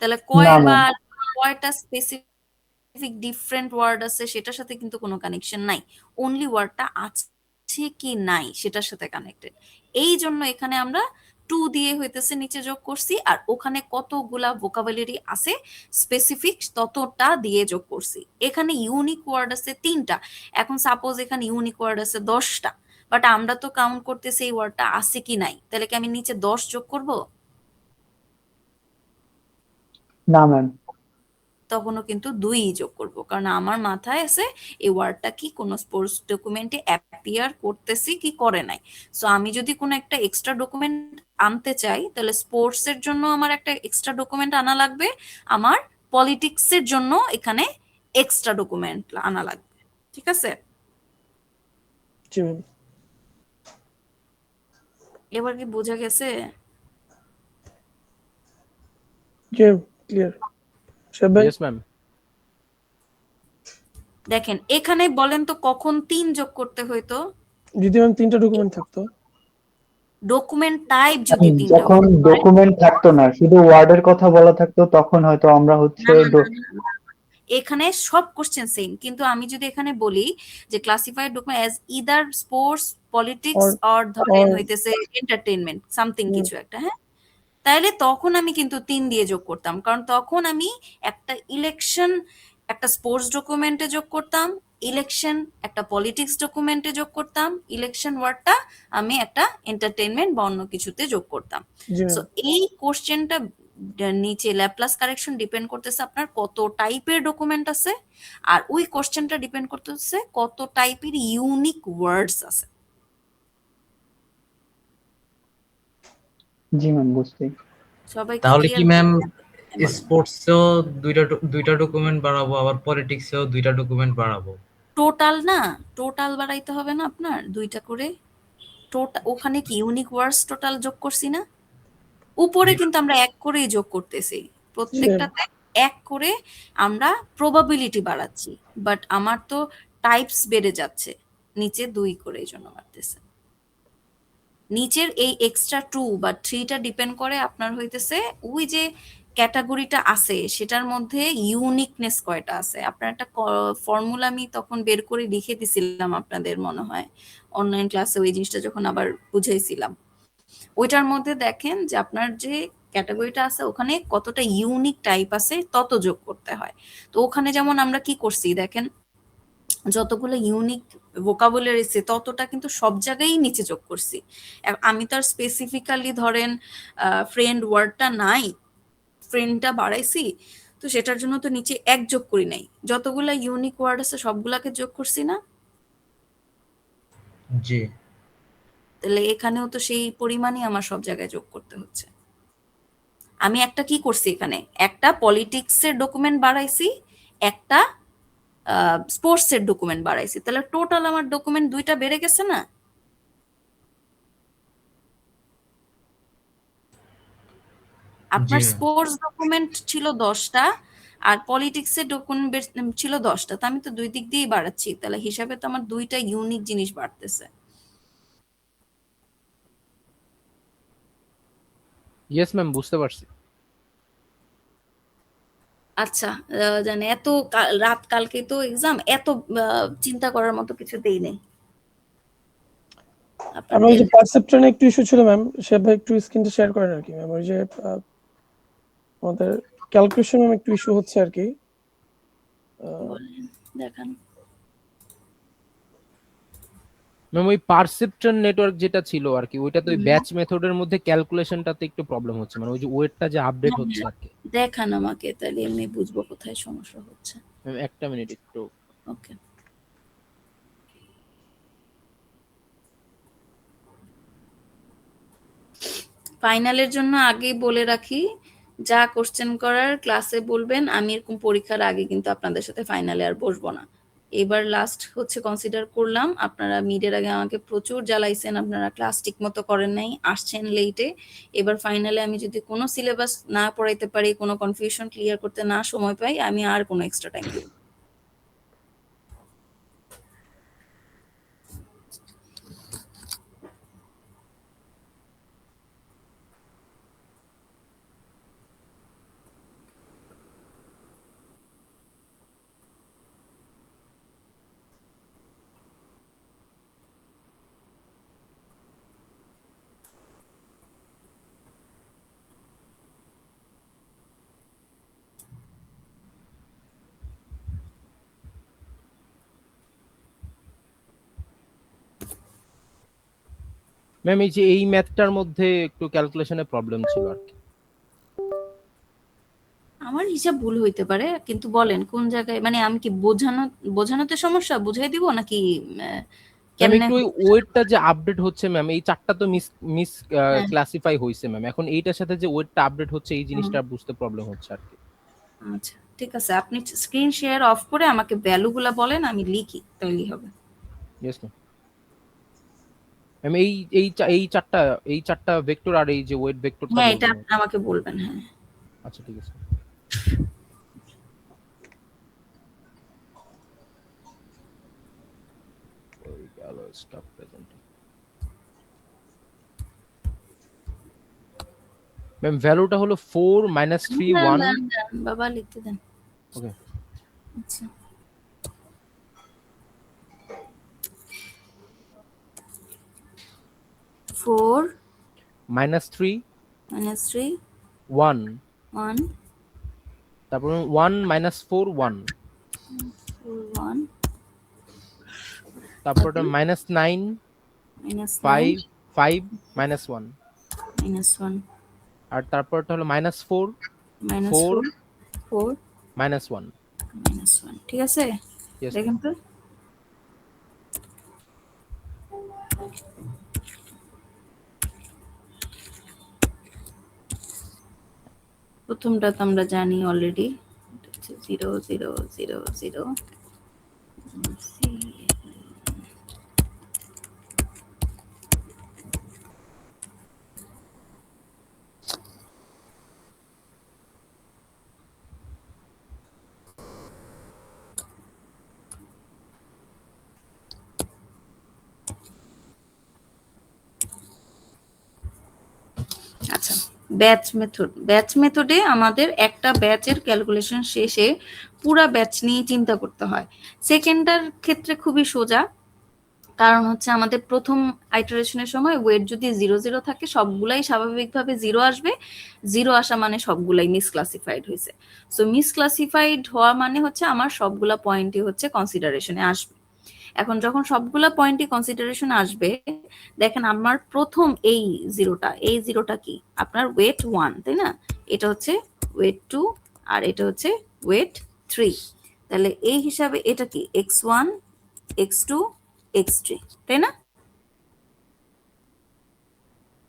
তাহলে না ম্যাম। কয়বার কয়টা স্পেসিফিক ডিফারেন্ট ওয়ার্ড আছে সেটার সাথে কিন্তু কোনো কানেকশন নাই, অনলি ওয়ার্ডটা আছে কি নাই সেটার সাথে কানেক্টেড। এই জন্য এখানে আমরা টু দিয়ে হইতেছে নিচে যোগ করছি, আর ওখানে কতগুলা ভোকাবুলারি আছে স্পেসিফিক ততটা দিয়ে যোগ করছি। এখানে ইউনিক ওয়ার্ড আছে 3টা, এখন সাপোজ এখানে ইউনিক ওয়ার্ড আছে 10টা, বাট আমরা তো কাউন্ট করতেছি এই ওয়ার্ডটা আছে কি নাই, তাহলে কি আমি নিচে 10 যোগ করব? না ম্যাম। তখনও কিন্তু 2 যোগ করব, কারণ আমার মাথায় আছে এই ওয়ার্ডটা কি কোনো স্পোর্টস ডকুমেন্টে অ্যাপিয়ার করতেছি কি করে নাই। সো আমি যদি কোনো একটা এক্সট্রা ডকুমেন্ট আনতে চাই তাহলে স্পোর্টস এর জন্য আমার একটা এক্সট্রা ডকুমেন্ট আনা লাগবে, আমার পলিটিক্স এর জন্য এখানে এক্সট্রা ডকুমেন্ট আনা লাগবে। ঠিক আছে, জি ম্যাম। এবার কি বোঝা গেছে? জি ক্লিয়ার। সাহেব ভাই, ইয়েস ম্যাম। দেখেন এখানে বলেন তো কখন 3 যোগ করতে হইতো? যদি ম্যাম 3টা ডকুমেন্ট থাকতো। ডকুমেন্ট টাইপ যদি 3টা যখন হতো। ডকুমেন্ট থাকতো না, শুধু ওয়ার্ডের কথা বলা থাকতো, তখন হয়তো আমরা না হচ্ছে না না না, না। এখানে সব কোশ্চেন সেম, কিন্তু আমি যদি এখানে বলি যে classified document as either sports, politics or or ধরেন or হইতেছে এন্টারটেইনমেন্ট সামথিং হুম, কিছু একটা, হ্যাঁ, তাইলে তখন আমি কিন্তু 3 দিয়ে যোগ করতাম, কারণ তখন আমি একটা ইলেকশন একটা স্পোর্টস ডকুমেন্টে যোগ করতাম, ইলেকশন একটা পলিটিক্স ডকুমেন্টে যোগ করতাম, ইলেকশন ওয়ার্ডটা আমি একটা এন্টারটেইনমেন্ট বা অন্য কিছুতে যোগ করতাম। জি সো ম্যাম। এই কোশ্চেনটা নিচে ল্যাপ্লাস কারেকশন ডিপেন্ড করতেছে আপনার কত টাইপের ডকুমেন্ট আছে, আর ওই কোশ্চেনটা ডিপেন্ড করতেছে কত টাইপের ইউনিক ওয়ার্ডস আছে। জি ম্যাম, বুঝছি। সবাই কি তাহলে কি ক্লিয়ার? ম্যাম স্পোর্টসেও দুইটা ডকুমেন্ট বাড়াবো, আবার পলিটিক্সেও দুইটা ডকুমেন্ট বাড়াবো? টোটাল না, টোটাল বাড়াইতে হবে না আপনার 2টা করে। টোটাল ওখানে কি ইউনিক ওয়ার্ডস টোটাল যোগ করছি না, উপরে জি কিন্তু আমরা এক করেই যোগ করতেছি, জি ম্যাম। প্রত্যেকটাতে এক করে আমরা প্রবাবিলিটি বাড়াচ্ছি, বাট আমার তো টাইপস বেড়ে যাচ্ছে, নিচে 2 করে এই জন্য বাড়তেছে। নিচের এই এক্সট্রা 2 বা 3টা ডিপেন্ড করে আপনার হইতেছে ওই যে ক্যাটাগরিটা আছে সেটার মধ্যে ইউনিকনেস কয়টা আছে। আপনার একটা ফর্মুলা আমি তখন বের করে লিখে দিছিলাম আপনাদের মনে হয় অনলাইন ক্লাসে, ওই জিনিসটা যখন আবার বুঝাইছিলাম, ওইটার মধ্যে দেখেন যে আপনার যে ক্যাটাগরিটা আছে ওখানে কতটা ইউনিক টাইপ আছে তত যোগ করতে হয়। তো ওখানে যেমন আমরা কি করছি দেখেন, যতগুলো ইউনিক ভোকাবুলারি আছে ততটা কিন্তু সব জায়গায় নিচে যোগ করছি। আমি তো আর স্পেসিফিক্যালি ধরেন ফ্রেন্ড ওয়ার্ডটা নাই, ফ্রেন্ডটা বাড়াইছি, তো সেটার জন্য তো নিচে এক যোগ করি নাই, যতগুলা ইউনিক ওয়ার্ড আছে সবগুলাকে যোগ করছি না। জি। তাহলে এখানেও তো সেই পরিমাণই আমার সব জায়গায় যোগ করতে হচ্ছে। আমি একটা কি করছি এখানে, একটা পলিটিক্সের ডকুমেন্ট বাড়াইছি, একটা স্পোর্টস এর ডকুমেন্ট বাড়াইছি, তাহলে টোটাল আমার ডকুমেন্ট 2টা বেড়ে গেছে না। জি আপনার ম্যাম। স্পোর্টস ডকুমেন্ট ছিল 10টা আর পলিটিক্স এর ডকুমেন্ট ছিল 10টা, তো আমি তো 2 দিক দিয়েই বাড়াচ্ছি, তাহলে হিসাবে তো আমার 2টা ইউনিক জিনিস বাড়তেছে। ইয়েস ম্যাম, বুঝতে পারছি। আচ্ছা, জানে এত রাত কালকে তো এক্সাম, এত চিন্তা করার মতো কিছু দেই নেই আমার আপনাদের। ওই যে পারসেপট্রনে একটু ইস্যু ছিল ম্যাম, সাহেব ভাই একটু স্ক্রিনটা শেয়ার করেন আর কি ম্যাম। ওই যে আমাদের ক্যালকুলেশন ম্যাম একটু ইস্যু হচ্ছে আর কি। বলেন, দেখান। ম্যাম ওই পারসেপট্রন নেটওয়ার্ক যেটা ছিল আর কি, ওইটা তো ওই ব্যাচ মেথডের মধ্যে ক্যালকুলেশনটাতে একটু প্রবলেম হচ্ছে, মানে ওই যে ওয়েটটা যে আপডেট হচ্ছে আর কি। দেখান আমাকে, তাহলে এমনি বুঝবো কোথায় সমস্যা হচ্ছে। ম্যাম একটা মিনিট একটু। ওকে, ফাইনালের জন্য আগেই বলে রাখি যা কোশ্চেন করার ক্লাসে বলবেন, আমি এরকম পরীক্ষার আগে কিন্তু আপনাদের সাথে ফাইনালে আর বসবো না। এবার লাস্ট হচ্ছে কনসিডার করলাম, আপনারা মিডের আগে আমাকে প্রচুর জ্বালাইছেন, আপনারা ক্লাস ঠিক মতো করেন নাই, আসছেন লেটে। এবার ফাইনালে আমি যদি কোনো সিলেবাস না পড়াইতে পারি, কোনো কনফিউশন ক্লিয়ার করতে না সময় পাই, আমি আর কোনো এক্সট্রা টাইম দিব। ম্যাম এই যে এই ম্যাথটার মধ্যে একটু ক্যালকুলেশনের প্রবলেম ছিল আর কি। আমার হিসাব ভুল হইতে পারে, কিন্তু বলেন কোন জায়গায়, মানে আমি কি বোঝানোতে সমস্যা, বুঝাই দিব নাকি ম্যাম কেমনে? একটু ওই ওয়েটটা যে আপডেট হচ্ছে ম্যাম, এই চারটা তো মিস হ্যাঁ। ক্লাসিফাই হইছে ম্যাম, এখন এইটার সাথে যে ওয়েটটা আপডেট হচ্ছে এই জিনিসটা বুঝতে প্রবলেম হচ্ছে আর কি। আচ্ছা ঠিক আছে, আপনি স্ক্রিন শেয়ার অফ করে আমাকে ভ্যালুগুলা বলেন, আমি লিখি, তাহলেই হবে। Yes ma'am. ম্যাম এই চারটা ভেক্টর আর এই যে ওয়েট ভেক্টরটা হ্যাঁ, এটা বলবেন। আপনি আমাকে বলবেন। হ্যাঁ, আচ্ছা ঠিক আছে। ওই গেল স্টপ প্রেজেন্ট। ম্যাম ভ্যালুটা হলো 4 - 3 1। বাবা লিখতে দেন। ওকে। আচ্ছা, 4 -3 -3 1, 1 তারপর 1 - 4 1, 4 1 তারপর তারপর? -9 -9 5 5 -1, -1 আর তারপরটা হলো -4 -4 4 -1। -1, ঠিক আছে? Yes, দেখেন তো। প্রথমটা তো আমরা জানি অলরেডি, 0 0 0 0। আচ্ছা, ব্যাচ মেথডে আমাদের একটা ব্যাচের ক্যালকুলেশন শেষে পুরা ব্যাচ নিয়ে চিন্তা করতে হয়। সেকেন্ডটার ক্ষেত্রে খুবই সোজা, কারণ হচ্ছে আমাদের প্রথম আইটারেশনের সময় ওয়েট যদি 0 0 থাকে, সবগুলাই স্বাভাবিকভাবে 0 আসবে। 0 আসা মানে সবগুলাই মিসক্লাসিফাইড হয়েছে। সো মিসক্লাসিফাইড হওয়া মানে হচ্ছে আমার সবগুলা পয়েন্টই হচ্ছে কনসিডারেশনে আসবে। এখন যখন সবগুলা পয়েন্টই কনসিডারেশন আসবে, দেখেন আমার প্রথম এই জিরোটা কি আপনার ওয়েট 1, তাই না? এটা হচ্ছে ওয়েট 2, আর এটা হচ্ছে ওয়েট 3। তাহলে এই হিসাবে এটা কি x1 x2 x3, তাই না?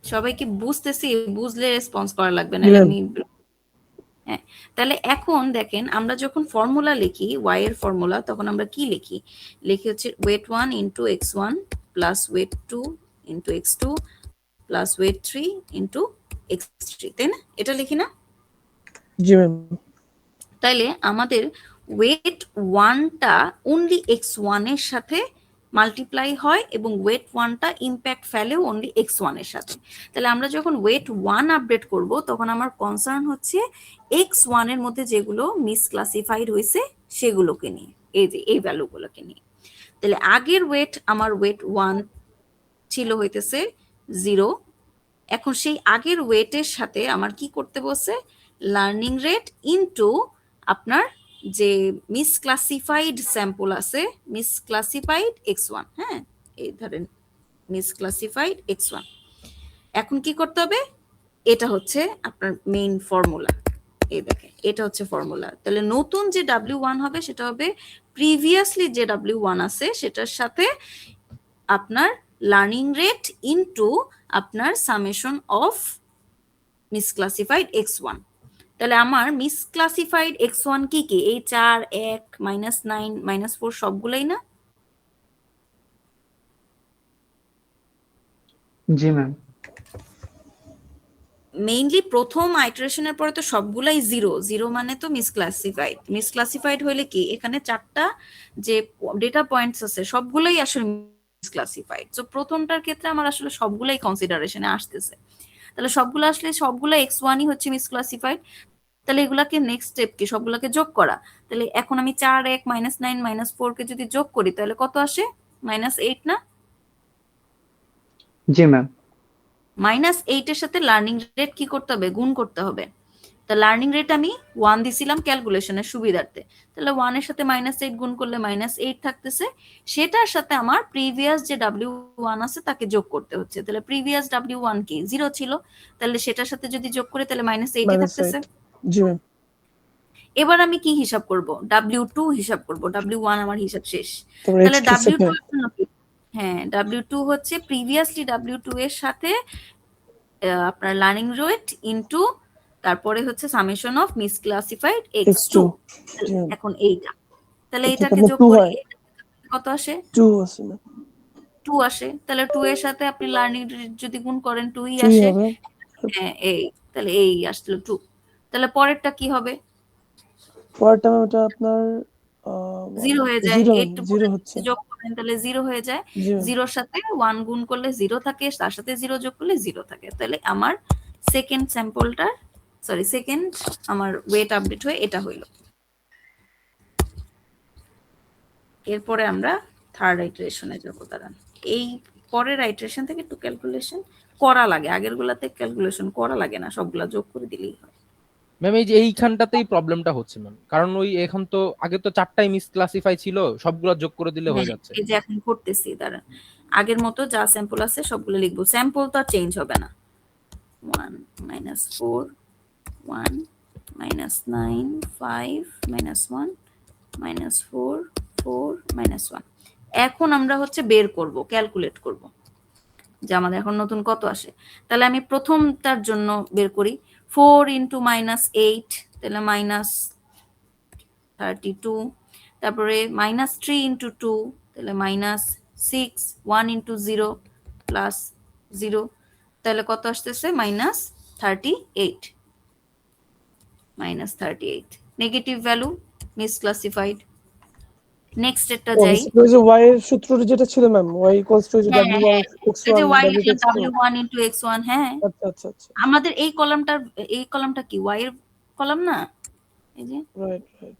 সবাই কি বুঝতেছি? বুঝলে রেসপন্স করা লাগবে না। আমি হ্যাঁ, তাহলে এখন দেখেন আমরা যখন ফর্মুলা লিখি y এর ফর্মুলা, তখন আমরা কি লিখি? লিখি হচ্ছে weight 1 into x1 plus weight 2 into x2 plus weight 3 into x3, তাই না? এটা লিখি না? জি ম্যাম। তাইলে আমাদের ওয়েট 1টা অনলি x1 এর সাথে মাল্টিপ্লাই হয় এবং ওয়েট 1টা ইম্প্যাক্ট ফেলেও অনলি x1 এর সাথে। তাহলে আমরা যখন ওয়েট 1 আপডেট করব, তখন আমার কনসার্ন হচ্ছে x1 এর মধ্যে যেগুলো মিসক্লাসিফাইড হয়েছে সেগুলোকে নিয়ে, এই যে এই ভ্যালুগুলোকে নিয়ে। তাহলে আগের ওয়েট, আমার ওয়েট 1 ছিল হইতেছে 0। এখন সেই আগের ওয়েটের সাথে আমার কি করতে বলছে? লার্নিং রেট ইনটু আপনার যে মিসক্লাসিফাইড স্যাম্পল আছে, মিসক্লাসিফাইড x1, হ্যাঁ এই ধরেন মিসক্লাসিফাইড x1। এখন কি করতে হবে? এটা হচ্ছে আপনার মেইন ফর্মুলা। এই দেখেন, এটা হচ্ছে ফর্মুলা। তাহলে নতুন যে W1 হবে সেটা হবে প্রিভিয়াসলি যে W1 আছে সেটার সাথে আপনার লার্নিং রেট ইনটু আপনার সামেশন অফ মিসক্লাসিফাইড x1। তাহলে আমার মিসক্লাসিফাইড x1 কি কি? এই 4, 1, -9, -4 সবগুলাই না? জি ম্যাম। মেইনলি প্রথম আইটারেশনের পরে তো সবগুলাই 0 মানে তো মিসক্লাসিফাইড হইলে কি এখানে 4টা যে ডেটা পয়েন্টস আছে সবগুলাই আসলে মিসক্লাসিফাইড। তো প্রথমটার ক্ষেত্রে আমার আসলে সবগুলাই কনসিডারেশনে আসতেছে, তাহলে সবগুলো আসলে সবগুলো x1ই হচ্ছে মিসক্লাসিফাইড। তাহলে এগুলাকে নেক্সট স্টেপ কি? সবগুলোকে যোগ করা। তাহলে এখন আমি 4, 1, -9, -4 কে যদি যোগ করি তাহলে কত আসে? -8 না? জি ম্যাম। -8 এর সাথে লার্নিং রেট কি করতে হবে? গুণ করতে হবে। তা লার্নিং রেট আমি 1 দিছিলাম ক্যালকুলেশনের সুবিধার্থে, তাহলে 1 এর সাথে -8 গুণ করলে -8 থাকতেছে, সেটার সাথে আমার প্রিভিয়াস যে W1 আছে তাকে যোগ করতে হচ্ছে। তাহলে প্রিভিয়াস W1 কি? 0 ছিল, তাহলে সেটার সাথে যদি যোগ করি তাহলে -8 থাকতেছে। -8 জি ম্যাম। এবার আমি কি হিসাব করব? W2 হিসাব করব। W1 আমার হিসাব শেষ। তারপর তাহলে x2 W2 থেকে এর জন্য কি? হ্যাঁ, W2 হচ্ছে প্রিভিয়াসলি W2 এর সাথে আপনার লার্নিং রেট ইনটু তারপরে হচ্ছে summation of misclassified x2। x2 জি ম্যাম। এখন এইটা, তাহলে অর্থাৎ এটাকে আপনার যোগ 2 করি, হয়, কত আসে? 2 আছে ম্যাম। 2 আসে। তাহলে 2 এর সাথে আপনি লার্নিং রেট যদি গুণ করেন 2ই 2 আসে। হবে। হ্যাঁ, এই তাহলে এই আসলো 2। তাহলে পরেরটা কি হবে? পরেরটা ম্যাম ওটা আপনার 0 হয়ে যায়। 0 ম্যাম, একটু 0 পরে হচ্ছে। যোগ করেন তাহলে 0 হয়ে যায়। জি ম্যাম। 0 এর সাথে 1 গুণ করলে 0 থাকে, তার সাথে 0 যোগ করলে 0 থাকে। তাহলে আমার সেকেন্ড স্যাম্পলটা, সরি সেকেন্ড আমার ওয়েট আপডেট হয়ে এটা হইল। এরপরে আমরা থার্ড আইটারেশনে যাব। দাঁড়ান, এই পরের আইটারেশন থেকে একটু ক্যালকুলেশন করা লাগে, আগের গুলাতে ক্যালকুলেশন করা লাগে না, সবগুলা যোগ করে দিলেই হয়। ম্যাম এই যে এইখানটাতেই প্রবলেমটা হচ্ছে ম্যাম, কারণ ওই এখন তো আগে তো 4টাই মিসক্লাসিফাই ছিল, সবগুলো যোগ করে দিলে হয়ে হ্যাঁ, যাচ্ছে। এই যে এখন করতেছি, দাঁড়ান আগের মতো যা স্যাম্পল আছে সবগুলো লিখবো। স্যাম্পল তো আর চেঞ্জ হবে না। 1, -4, 1, -9, 5, -1, -4, 4, -1। এখন আমরা হচ্ছে বের করব, ক্যালকুলেট করব যে আমাদের এখন নতুন কত আসে। তাহলে আমি প্রথমটার জন্য বের করি। 4 × -8 তাহলে -32, তারপরে -3 × 2 তাহলে -6, 1 × 0 +0, তাহলে কত আসতেছে? -38। Negative value, মিসক্লাসিফাইড। নেক্সট একটা যাই। ওই যে y এর সূত্রটা যেটা ছিল ম্যাম, y ইকুয়ালস টু হ্যাঁ, w1 হ্যাঁ, এই যে x1 y w2 লিখলাম x2। W1 × x1। হ্যাঁ, আচ্ছা আচ্ছা আচ্ছা, আমাদের এই কলামটা কি y এর কলাম না? এই যে রাইট রাইট,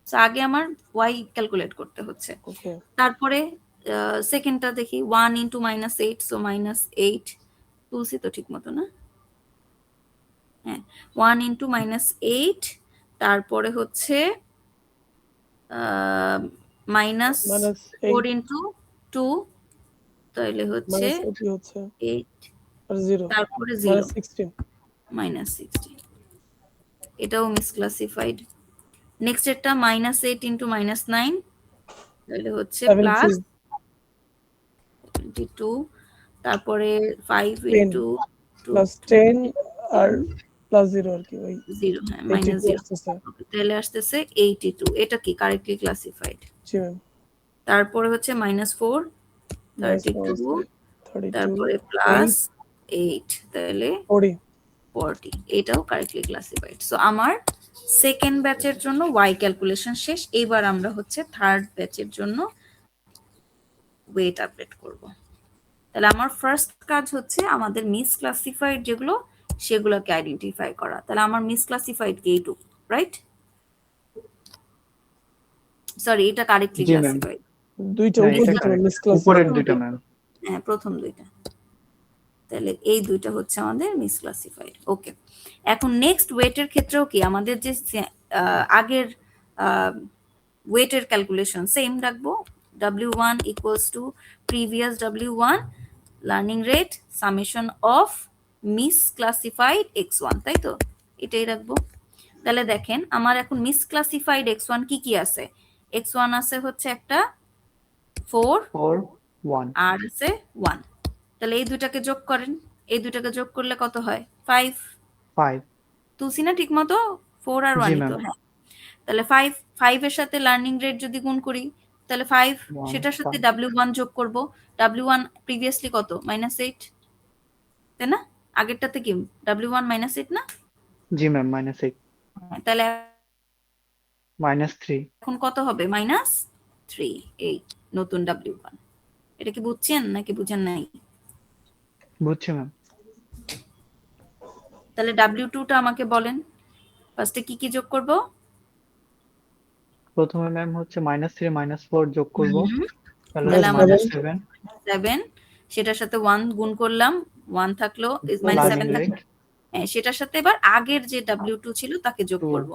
so আগে আমার y ক্যালকুলেট করতে হচ্ছে। ওকে। তারপরে সেকেন্ডটা দেখি, 1 × -8, সো -8 তুলসি তো ঠিক মতো না? হ্যাঁ, 1 × -8, তারপরে হচ্ছে -8 -4 × 2, তাহলে হচ্ছে -80 হচ্ছে 8, আর 0 তারপরে 0, -16। -60। এটাও মিসক্লাসিফাইড। নেক্সট একটা -8 × -9, তাহলে হচ্ছে 70 +22, তারপরে 5 10 × 2 +10 আর +0 আর কি, ওই 0, হ্যাঁ, 82 -0, আসতেছে। তাহলে আসতেছে 82। এটা কি কারেক্টলি ক্লাসিফাইড? জি ম্যাম। তারপরে হচ্ছে -4, -32, তারপরে 8 +8, তাহলে 40। 40। এটাও কারেক্টলি ক্লাসিফাইড। সো আমার সেকেন্ড ব্যাচের জন্য ওয়াই ক্যালকুলেশন শেষ। এবার আমরা হচ্ছে থার্ড ব্যাচের জন্য ওয়েট আপডেট করব। তাহলে আমার ফার্স্ট কাজ হচ্ছে আমাদের মিসক্লাসিফাইড যেগুলো সেগুলোকে আইডেন্টিফাই করা। তাহলে আমার মিসক্লাসিফাইড কি এইটুকু, রাইট? সরি, এটা কারেক্টলি জি ম্যাম। ক্লাসিফাইড। দুইটা হ্যাঁ, উপর এটা দুটো correct। মিসক্লাস। উপরের দুইটা ম্যাম। হ্যাঁ, প্রথম দুইটা। তাহলে এই দুইটা হচ্ছে আমাদের মিসক্লাসিফাইড। ওকে, এখন নেক্সট ওয়েটের ক্ষেত্রেও কি আমাদের যে আগের ওয়েটের ক্যালকুলেশন সেম রাখবো। W1 = previous W1 learning rate summation of misclassified x1, তাই তো? এটাই রাখবো। তাহলে দেখেন আমার এখন মিসক্লাসিফাইড x1 কি কি আছে? x1 আছে হচ্ছে একটা 4 4 1 আর আছে 1। তাহলে এই দুটাকে যোগ করেন, এই দুটাকে যোগ করলে কত হয়? 5। 5 তুলসি না ঠিক মতো? 4 আর জি 1 ম্যাম। তো, হ্যাঁ। তাহলে 5 এর সাথে লার্নিং রেট যদি গুণ করি, তাহলে 5 1 সেটার সাথে 5 W1 যোগ করব। W1 প্রিভিয়াসলি কত? -8, তাই না? আগেরটাতে কি W1 -8 না? জি ম্যাম -8 তাহলে -3 এখন কত হবে? -3, এই নতুন W1। এটা কি বুঝছেন নাকি বুঝেন নাই? বুঝছি ম্যাম। তাহলে W2 টা আমাকে বলেন। ফার্স্টে কি কি যোগ করব? প্রথমে ম্যাম হচ্ছে -3 -4 যোগ করব, তাহলে তাহলে হচ্ছে আমাদের -7 7, সেটার সাথে 1 গুণ করলাম, 1 থাকলো, লার্নিং -7 রেট থাকলো। হ্যাঁ, সেটার সাথে এবার আগের যে W2 ছিল তাকে যোগ 2 করব,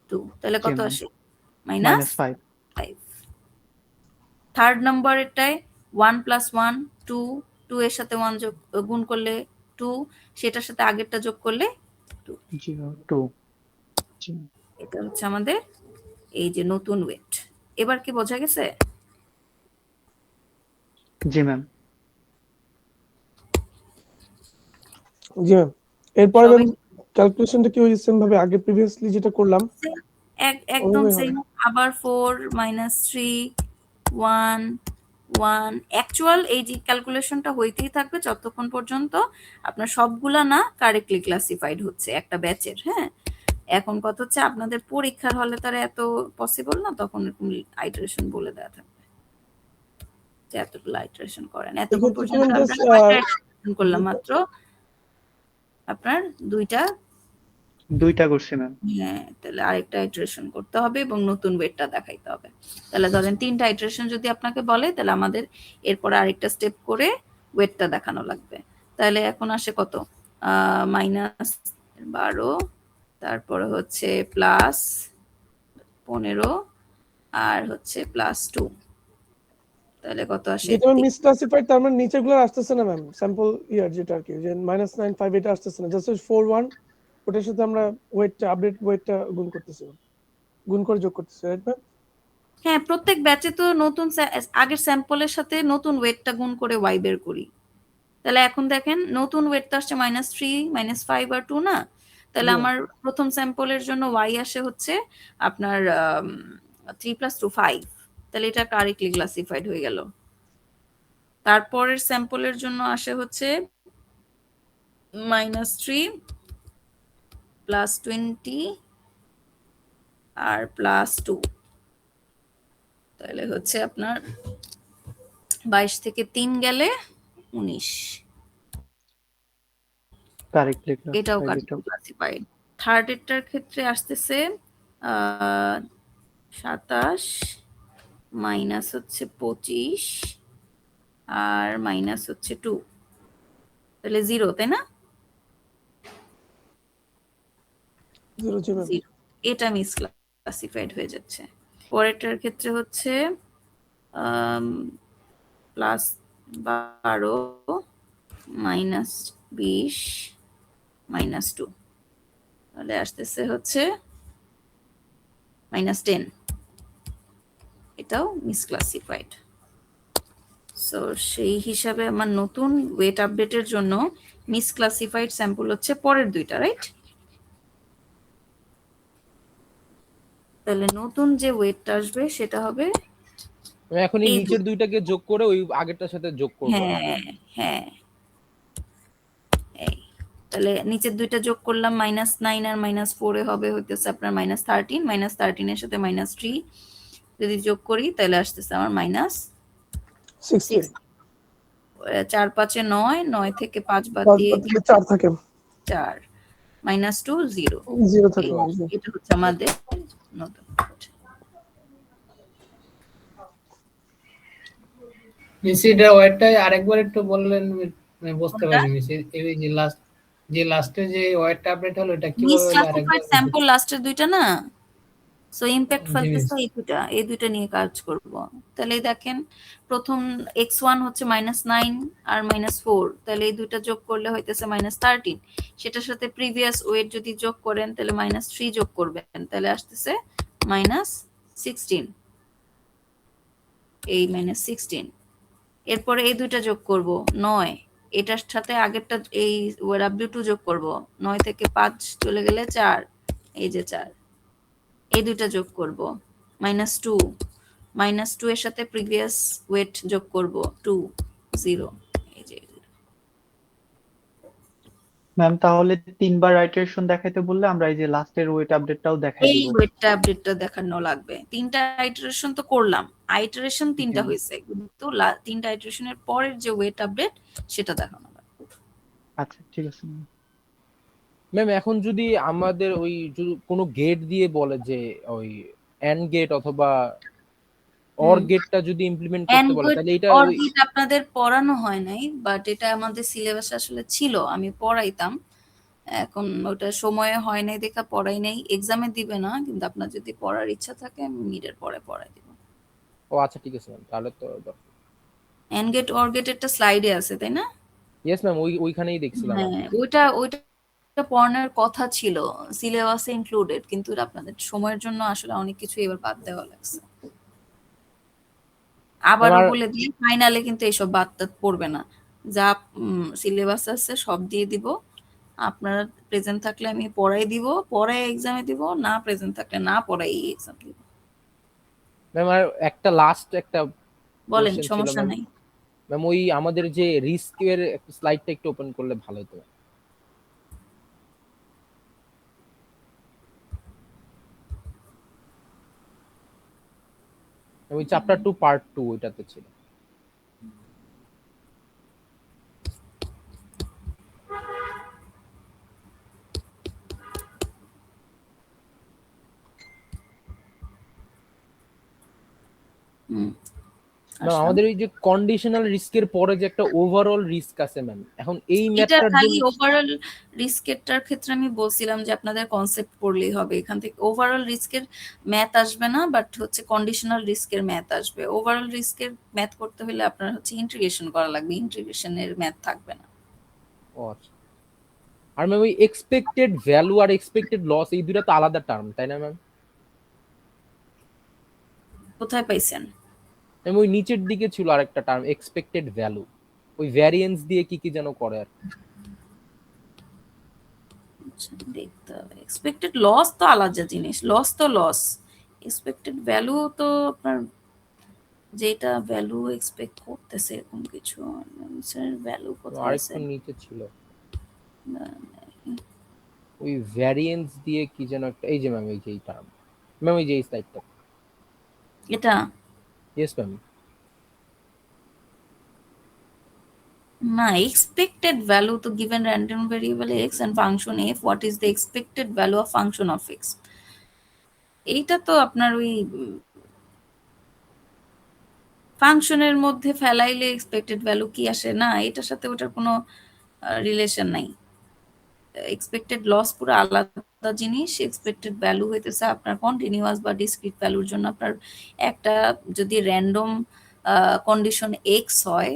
2। তাহলে জি কত ম্যাম আসে? -5। -5 থার্ড নাম্বারেরটায় 1 + 1 2, 2 এর সাথে 1 যোগ গুণ করলে 2, সেটার সাথে আগেরটা যোগ করলে 2। 2 জি এটা হচ্ছে আমাদের এই যে নতুন ওয়েট। এবার কি বোঝা গেছে? জি ম্যাম। জি ম্যাম। এরপরে সবাই ম্যাম ক্যালকুলেশনটা কি ওই সেম ভাবে আগে প্রিভিয়াসলি যেটা করলাম একদম ওইভাবে সেম। হবে? আবার 4 -3 1 1 অ্যাকচুয়াল এই যে ক্যালকুলেশনটা হইতেই থাকবে যতক্ষণ পর্যন্ত আপনার সবগুলা না কারেক্টলি ক্লাসিফাইড হচ্ছে একটা ব্যাচের, হ্যাঁ। এখন কথা হচ্ছে আপনাদের পরীক্ষার হলে তার এত পসিবল না, তখন এরকম আইটারেশন বলে দেওয়া থাকবে যে এতগুলো আইটারেশন করেন। এতক্ষণ এক্ষেত্রে কি পর্যন্ত ম্যাম আমরা জাস্ট কয়টা iteration করলাম? মাত্র আপনার 2টা। দুইটা করছি ম্যাম। হ্যাঁ, তাহলে আরেকটা ইটারেশন করতে হবে এবং নতুন ওয়েটটা দেখাইতে হবে। তাহলে ধরেন 3টা ইটারেশন যদি আপনাকে বলে, তাহলে আমাদের এরপরে আরেকটা স্টেপ করে ওয়েটটা দেখানো লাগবে। তাহলে এখন আসে কত? -12, তারপরে হচ্ছে +15 আর হচ্ছে +2। তাহলে কত আসে? যেটা ম্যাম মিসক্লাসিফাইড, তার মানে নিচের গুলো আসতেছে না ম্যাম, স্যাম্পল ইয়ার যেটা আর কি, যে -9 5 এটা আসতেছে না, জাস্ট 4 1 ওটার সাথে আমরা ওয়েটটা আপডেট ওয়েটটা গুণ করতেছি, গুণ করে যোগ করতেছি, রাইট ম্যাম? হ্যাঁ, প্রত্যেক ব্যাচে তো নতুন আগের স্যাম্পলের সাথে নতুন ওয়েটটা গুণ করে ওয়াই বের করি। তাহলে এখন দেখেন নতুন ওয়েটটা আসছে -3 -5 আর 2 না? তাহলে জি আমার প্রথম স্যাম্পলের জন্য ওয়াই আসে হচ্ছে আপনার 3 + 2 5। তাহলে এটা কারেক্টলি ক্লাসিফাইড হয়ে গেল। তারপরের স্যাম্পলের জন্য আসে হচ্ছে -3 +20 আর +2। তাহলে হচ্ছে আপনার 22 থেকে 3 গেলে 19। কারেক্টলি এটাও ক্লাসিফাইড কারেক্টলি ক্লাসিফাইড। থার্ড এরটার ক্ষেত্রে আসতেছে 27 মাইনাস হচ্ছে 25 আর মাইনাস হচ্ছে 2, তাহলে 0, তাই না? 0 জি ম্যাম। 0, এটা মিস ক্লাসিফাইড হয়ে যাচ্ছে। পরেরটার ক্ষেত্রে হচ্ছে +12 -20 -2, তাহলে আসতেছে হচ্ছে -10। এটাও মিসক্লাসিফাইড। সো সেই হিসাবে আমার নতুন ওয়েট আপডেটের জন্য মিসক্লাসিফাইড স্যাম্পল হচ্ছে পরের দুইটা, রাইট? তাহলে নতুন যে ওয়েটটা আসবে সেটা হবে এখন এই এই নিচের দুইটাকে যোগ করে ওই আগেরটার সাথে যোগ করবো। হ্যাঁ হ্যাঁ, এই তাহলে নিচের দুইটা যোগ করলাম, -9 আর -4 এ হবে হইতেছে আপনার -13, -13 এর সাথে -3 যদি যোগ করি তাহলে আসতেছে আমার -6। 16 4 5 এ 9, 9 থেকে 5 বাদ 5 দিয়ে বাদ দিলে 4 থাকে, 4, -2 0। 0 থাকে। এটা হচ্ছে আমাদের নতুন। মিস এটা ওয়েটটা আরেকবার একটু বললেন, আমি বুঝতে কোনটা? পারিনি মিস। এই যে লাস্টে যে ওয়েটটা আপডেট হলো এটা কিভাবে হলো মিসক্লাসিফাইড আরেকবার? স্যাম্পল লাস্টের দুইটা না, সো ইমপ্যাক্ট জি মিস। ফেলতেছে এই দুইটা নিয়ে কাজ করব। তাহলে দেখেন প্রথম x1 হচ্ছে -9 আর -4, তাহলে এই দুইটা যোগ করলে হইতেছে -13। সেটার সাথে প্রিভিয়াস ওয়েট যদি যোগ করেন তাহলে -3 যোগ করবেন, তাহলে আসতেছে -16। এই -16 এরপরে এই দুইটা যোগ করব 9, এটার সাথে আগেরটা এই W2 যোগ করব, 9 থেকে 5 চলে গেলে 4, এই যে 4, এই দুইটা যোগ করব, -2, -2 এর সাথে প্রিভিয়াস ওয়েট যোগ করব 2, 0, এই যে ম্যাম তাহলে 3বার আইটারেশন দেখাইতে বললে আমরা এই যে লাস্টের ওয়েট আপডেটটাও দেখাই এই দিব। ওয়েটটা আপডেটটা দেখানো লাগবে। 3টা আইটারেশন তো করলাম, আইটারেশন 3টা জি। হয়েছে, কিন্তু 3টা আইটারেশনের পরের যে ওয়েট আপডেট সেটা দেখানো লাগবে। আচ্ছা ঠিক আছে ম্যাম। ম্যাম এখন যদি আমাদের ওই যদি কোনো গেট দিয়ে বলে যে ওই এন্ড গেট অথবা অর গেটটা যদি ইমপ্লিমেন্ট করতে বলে, তাহলে এটা ওই অর্বিট আপনাদের পড়ানো হয় নাই, বাট এটা আমাদের সিলেবাসে আসলে ছিল, আমি পড়াইতাম। এখন ওটা সময়ে হয় নাই দেখা পড়াই নাই, এক্সামে দিবে না, কিন্তু আপনার যদি পড়ার ইচ্ছা থাকে আমি মিডের পরে পড়াই দিব। ও আচ্ছা ঠিক আছে ম্যাম, তাহলে তো এন্ড গেট অর গেট একটা স্লাইডে আছে, তাই না? ইয়েস ম্যাম, ওইখানেই দেখছিলাম আমি। হ্যাঁ, ওইটা পড়ানোর কথা ছিল, সিলেবাসে ইনক্লুডেড, কিন্তু এটা আপনাদের সময়ের জন্য আসলে অনেক কিছু এবার বাদ দেওয়া লাগছে। আবারও আমার বলে দিই, ফাইনালে কিন্তু এইসব বাদ টাদ পড়বে না, যা সিলেবাস আছে সব দিয়ে দিব। আপনারা প্রেজেন্ট থাকলে আমি পড়াই দিব, পড়াই এক্সামে দিব, না প্রেজেন্ট থাকলে না পড়াই এক্সাম দিব। ম্যাম আর একটা লাস্ট একটা বলেন, কোশ্চেন ছিল সমস্যা ম্যাম। নাই। ম্যাম ওই আমাদের যে রিস্কের স্লাইডটা একটু ওপেন করলে ভালো হতো। ওই চ্যাপ্টার 2 পার্ট 2 ওইটাতে ছিল। হুম, ম্যাম আসলাম। আমাদের এই যে কন্ডিশনাল রিস্কের পরে যে একটা ওভারঅল রিস্ক আছে ম্যাম, এখন এই এটা ম্যাথটার খালি জন্য ওভারঅল রিস্কেরটার ক্ষেত্রে আমি বলছিলাম যে আপনাদের কনসেপ্ট পড়লেই হবে, এখান থেকে ওভারঅল রিস্কের ম্যাথ আসবে না, বাট হচ্ছে কন্ডিশনাল রিস্কের ম্যাথ আসবে। ওভারঅল রিস্কের ম্যাথ করতে হলে আপনার হচ্ছে ইন্টিগ্রেশন করা লাগবে, ইন্টিগ্রেশনের ম্যাথ থাকবে না। ও আচ্ছা। আর ম্যাম ওই expected value are expected loss এই দুটো তো আলাদা টার্ম, তাই না ম্যাম? কোথায় পাইছেন? ম্যাম ওই নিচের দিকে ছিল আরেকটা টার্ম এক্সপেক্টেড ভ্যালু, ওই ভ্যারিয়েন্স দিয়ে কি কি যেন করে আর কি। আচ্ছা, দেখতে হবে। এক্সপেক্টেড লস তো আলাদা জিনিস, লস তো লস। এক্সপেক্টেড ভ্যালু তো আপনার যেটা ভ্যালু এক্সপেক্ট করতেছে এরকম কিছু, ভ্যালু কোথায় আছে? আরেকটু নিচে ছিল ওই ভ্যারিয়েন্স দিয়ে কি যেন একটা, এই যে ম্যাম এই যে এই টার্ম ম্যাম, এই যে এই স্লাইডটা। এটা ইয়েস ম্যাম। না, expected value to given random variable x and function f, what is the expected value of function of x? এইটা তো আপনার ওই ফাংশনের মধ্যে ফেলাইলে এক্সপেক্টেড ভ্যালু কি আসে না, এটার সাথে ওটার কোনো রিলেশন নাই। এক্সপেক্টেড লস পুরো আলাদা জিনিস, এক্সপেক্টেড ভ্যালু হইতেছে আপনার কন্টিনিউয়াস বা ডিসক্রিট ভ্যালুর জন্য আপনার একটা যদি র্যান্ডম কন্ডিশন এক্স হয়,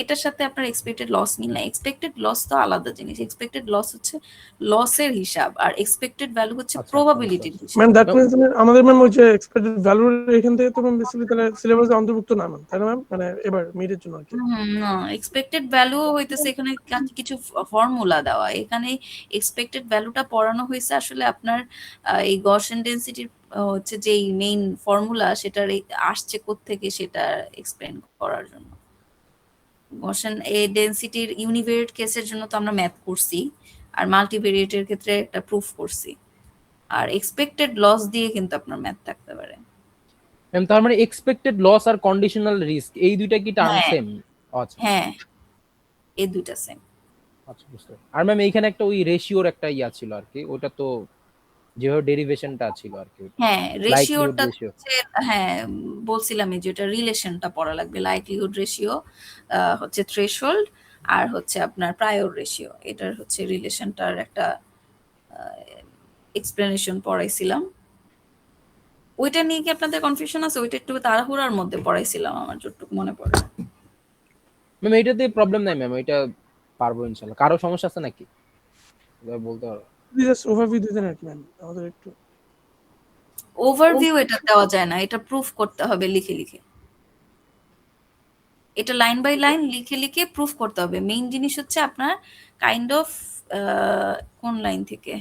এটার সাথে আপনার এক্সপেক্টেড লস মিল না। এক্সপেক্টেড লস তো আলাদা জিনিস, এক্সপেক্টেড লস হচ্ছে লসের হিসাব, আর এক্সপেক্টেড ভ্যালু হচ্ছে আচ্ছা, প্রবাবিলিটির হিসাব। ম্যাম দ্যাট মিন্স আমাদের ম্যাম ওই যে এক্সপেক্টেড ভ্যালু এখান থেকে তো ম্যাম বেসিক্যালি তাহলে সিলেবাসে অন্তর্ভুক্ত না ম্যাম, তাই না ম্যাম? মানে এবার মিডের জন্য আর কি। না, এক্সপেক্টেড ভ্যালু হইতেছে এখানে কিছু ফর্মুলা দেওয়া, এখানে এক্সপেক্টেড ভ্যালুটা পড়ানো হয়েছে আসলে আপনার এই গসেন ডেনসিটির হচ্ছে যে মেইন ফর্মুলা সেটার আসছে কোত্থেকে সেটা এক্সপ্লেন করার জন্য। গসেন এই ডেনসিটির ইউনিভেরিয়েট কেসের জন্য তো আমরা ম্যাথ করছি, আর মাল্টিভেরিয়েটের ক্ষেত্রে একটা প্রুফ করছি, আর এক্সপেক্টেড লস দিয়ে কিন্তু আপনার ম্যাথ থাকতে পারে। ম্যাম তার মানে এক্সপেক্টেড লস আর কন্ডিশনাল রিস্ক এই দুইটা কি টার্ম হ্যাঁ সেম? আচ্ছা হ্যাঁ, এই দুইটা সেম। আচ্ছা বুঝতে পারছি। আর ম্যাম এইখানে একটা ওই রেশিওর একটা ইয়া ছিল আর কি, ওটা তো যেভাবে ডেরিভেশনটা ছিল আর কি, হ্যাঁ, লাইকলিহুড রেশিওটা রেশিও। হচ্ছে, হ্যাঁ বলছিলামই যে এটা রিলেশনটা পড়া লাগবে, লাইকলিহুড রেশিও হচ্ছে থ্রেশহোল্ড, আর হচ্ছে আপনার প্রায়র রেশিও, এটার হচ্ছে রিলেশনটার একটা এক্সপ্লেনেশন পড়াইছিলাম। ওইটা নিয়ে কি আপনাদের কনফিউশন আছে? ওইটা একটু তাড়াহুড়ার মধ্যে পড়াইছিলাম আমার যতটুকু মনে পড়ে। ম্যাম এইটাতে প্রবলেম নাই ম্যাম, এটা পারবো ইনশাল্লাহ। কারো সমস্যা আছে নাকি? এবার বলতে পারো। জাস্ট ওভারভিউ দিতেন আর কি ম্যাম, আমাদের একটু। ওভারভিউ এটা দেওয়া যায় না, এটা প্রুফ করতে হবে লিখে লিখে। এটা লাইন বাই লাইন লিখে লিখে প্রুফ করতে হবে। মেইন জিনিস হচ্ছে আপনার কাইন্ড অফ কোন লাইন থেকে,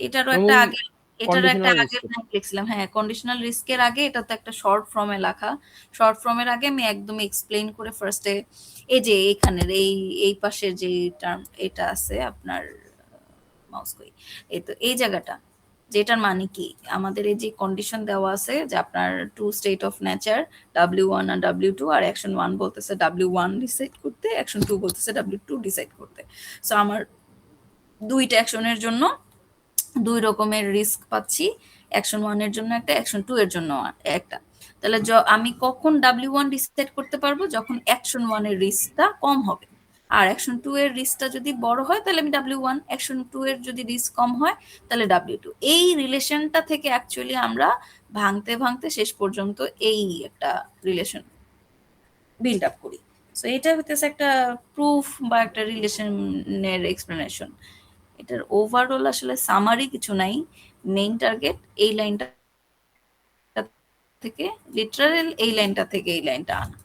এটারও একটা ওই আগে, কন্ডিশনাল আগের রিস্ক। লাইন লিখছিলাম। হ্যাঁ, কন্ডিশনাল রিস্কের আগে এটা তো একটা শর্ট ফর্মে লেখা। শর্ট ফর্মের আগে আমি একদম এক্সপ্লেইন করে ফার্স্টে এই যে এইখানের এই পাশের যে টার্ম এটা আছে আপনার, মাউস কই, এই তো এই জায়গাটা, যেটার মানে কি আমাদের এই যে কন্ডিশন দেওয়া আছে যে আপনার two state of nature W1 আর W2, আর অ্যাকশন 1 বলতেছে W1 ডিসাইড করতে, অ্যাকশন 2 বলতেছে W2 ডিসাইড করতে। সো আমার দুইটা অ্যাকশনের জন্য দুই রকমের রিস্ক পাচ্ছি, অ্যাকশন 1 এর জন্য একটা, অ্যাকশন 2 এর জন্য একটা। তাহলে আমি কখন W1 ডিসাইড করতে পারবো? যখন অ্যাকশন 1 এর রিস্কটা কম হবে, আর অ্যাকশন 2 এর রিস্কটা যদি বড় হয় তাহলে আমি W1, অ্যাকশন 2 এর যদি রিস্ক কম হয় তাহলে W2। এই রিলেশনটা থেকে অ্যাকচুয়ালি আমরা ভাঙতে ভাঙতে শেষ পর্যন্ত এই একটা রিলেশন বিল্ড আপ করি। সো এটা হতেছে একটা প্রুফ বা একটা রিলেশনের এক্সপ্লেনেশন। এটার ওভারঅল আসলে সামারি কিছু নাই। মেইন টার্গেট এই লাইনটা থেকে, লিটারাল এই লাইনটা থেকে এই লাইনটা আনা।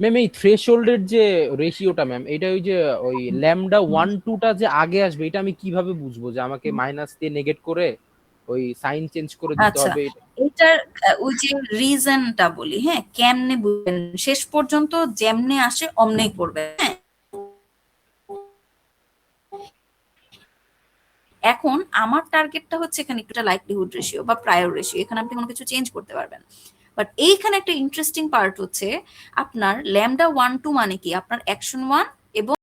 ম্যাম এই থ্রেশহোল্ডের যে রেশিওটা ম্যাম, এটা ওই যে ওই ল্যামডা 1 2টা যে আগে আসবে, এটা আমি কিভাবে বুঝবো যে আমাকে মাইনাস দিয়ে নেগেট করে ওই সাইন চেঞ্জ করে দিতে আচ্ছা, হবে? এটার ওই যে রিজনটা বলি, হ্যাঁ, কেমনে বুঝবেন, শেষ পর্যন্ত যেমনে আসে অমনেই করবে। হ্যাঁ, এখন আমার টার্গেটটা হচ্ছে এখানে একটা লাইকলিহুড রেশিও বা প্রায়র রেশিও, এখানে আপনি কোনো কিছু চেঞ্জ করতে পারবেন। বাট এইখানে একটা ইন্টারেস্টিং পার্ট হচ্ছে আপনার ল্যামডা 1 2 মানে কি, আপনার অ্যাকশন 1 এবং